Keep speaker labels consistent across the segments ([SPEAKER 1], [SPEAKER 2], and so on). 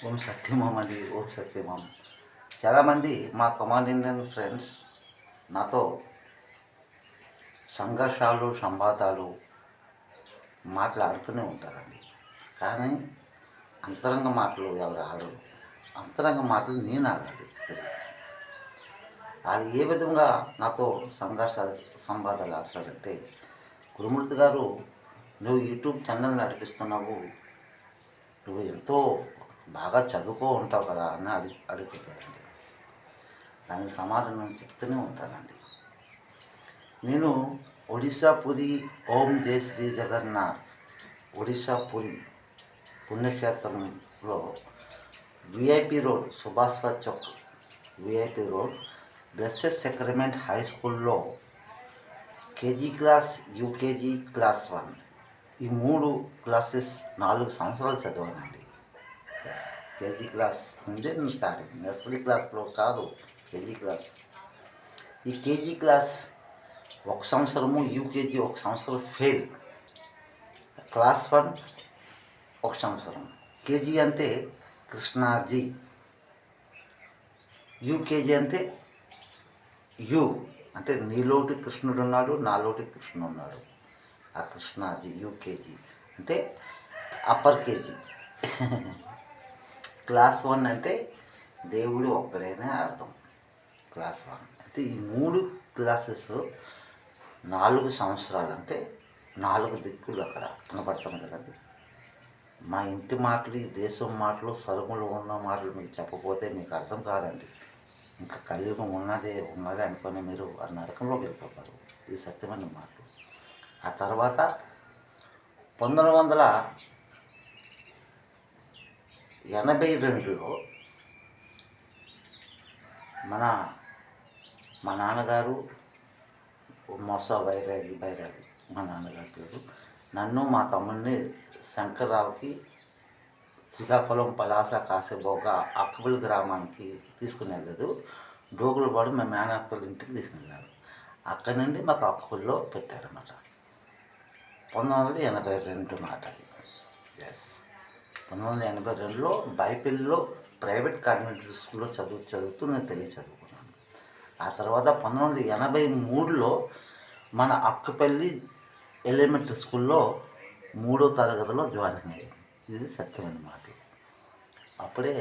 [SPEAKER 1] ఓం సత్యమాం అండి. ఓం సత్యమాం. చాలామంది మా కమాండ్ ఇండియన్ ఫ్రెండ్స్ నాతో సంఘర్షాలు, సంవాదాలు మాట్లాడుతూనే ఉంటారండి. కానీ అంతరంగ మాటలు ఎవరు ఆడరు. అంతరంగ మాటలు నేను ఆడాలి. వాళ్ళు ఏ విధంగా నాతో సంవాదాలు ఆడతారంటే, గురుమూర్తి గారు, నువ్వు యూట్యూబ్ ఛానల్ నడిపిస్తున్నావు, నువ్వు ఎంతో బాగా చదువుకో ఉంటావు కదా అని అడుగుతుంటారండి. దానికి సమాధానం చెప్తూనే ఉంటానండి. నేను ఒడిశా పురి ఓం జయ శ్రీ జగన్నాథ్ ఒడిశా పురి పుణ్యక్షేత్రంలో VIP road, Subhash Chowk VIP road, blessed sacrament high స్కూల్లో కేజీ క్లాస్, యూకేజీ క్లాస్ 1 ఈ 3 క్లాసెస్ 4 సంవత్సరాలు చదివానండి. కేజీ క్లాస్ నుండి నేను స్టార్ట్ అయింది. నర్సరీ క్లాస్లో కాదు, కేజీ క్లాస్. ఈ కేజీ క్లాస్ 1 సంవత్సరము, యూకేజీ 1 సంవత్సరం ఫెయిల్, క్లాస్ 1 1 సంవత్సరం. కేజీ అంటే కృష్ణాజీ, యూకేజీ అంటే యు అంటే నీలోటి కృష్ణుడు ఉన్నాడు, నాలోటి కృష్ణుడు ఉన్నాడు. ఆ కృష్ణాజీ యూకేజీ అంటే అప్పర్ కేజీ. క్లాస్ 1 అంటే దేవుడు ఒక్కడైనా అర్థం. క్లాస్ 1 అంటే ఈ 3 క్లాసెస్ 4 సంవత్సరాలు, అంటే 4 దిక్కులు అక్కడ కనపడుతున్నాయి కదండి. మా ఇంటి మాటలు, ఈ దేశం మాటలు, సరుములు ఉన్న మాటలు మీకు చెప్పకపోతే మీకు అర్థం కాదండి. ఇంకా కలియుగం ఉన్నదే అనుకొని మీరు ఆ నరకంలోకి వెళ్ళిపోతారు. ఇది సత్యమైన మాటలు. ఆ తర్వాత 1982లో మా నాన్నగారు మోసా బైరాగి మా నాన్నగారి పేరు, నన్ను మా తమ్ముడిని శంకర్రావుకి శ్రీకాకుళం పలాస కాసేబోగా అక్కబుల్ గ్రామానికి తీసుకుని వెళ్ళలేదు, డోగులపాడు మా మేనత్తల ఇంటికి తీసుకుని వెళ్ళారు. అక్కడి నుండి మాకు అక్కబుల్లో పెట్టారన్నమాట. 1982 మాట అది. 1982లో బైపిల్లో ప్రైవేట్ కాన్వెంట్ స్కూల్లో చదువుతూ నేను చదువుకున్నాను. ఆ తర్వాత 1983లో మన అక్కపల్లి ఎలిమెంటరీ స్కూల్లో 3వ తరగతిలో జాయిన్ అయ్యాను. ఇది సత్యమైన మాటలు. అప్పుడే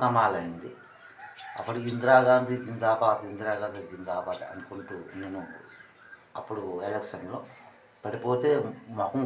[SPEAKER 1] కమాల్ అయింది. అప్పుడు ఇందిరాగాంధీ జిందాబాద్ అనుకుంటూ నేను అప్పుడు ఎలక్షన్లో పడిపోతే మొహం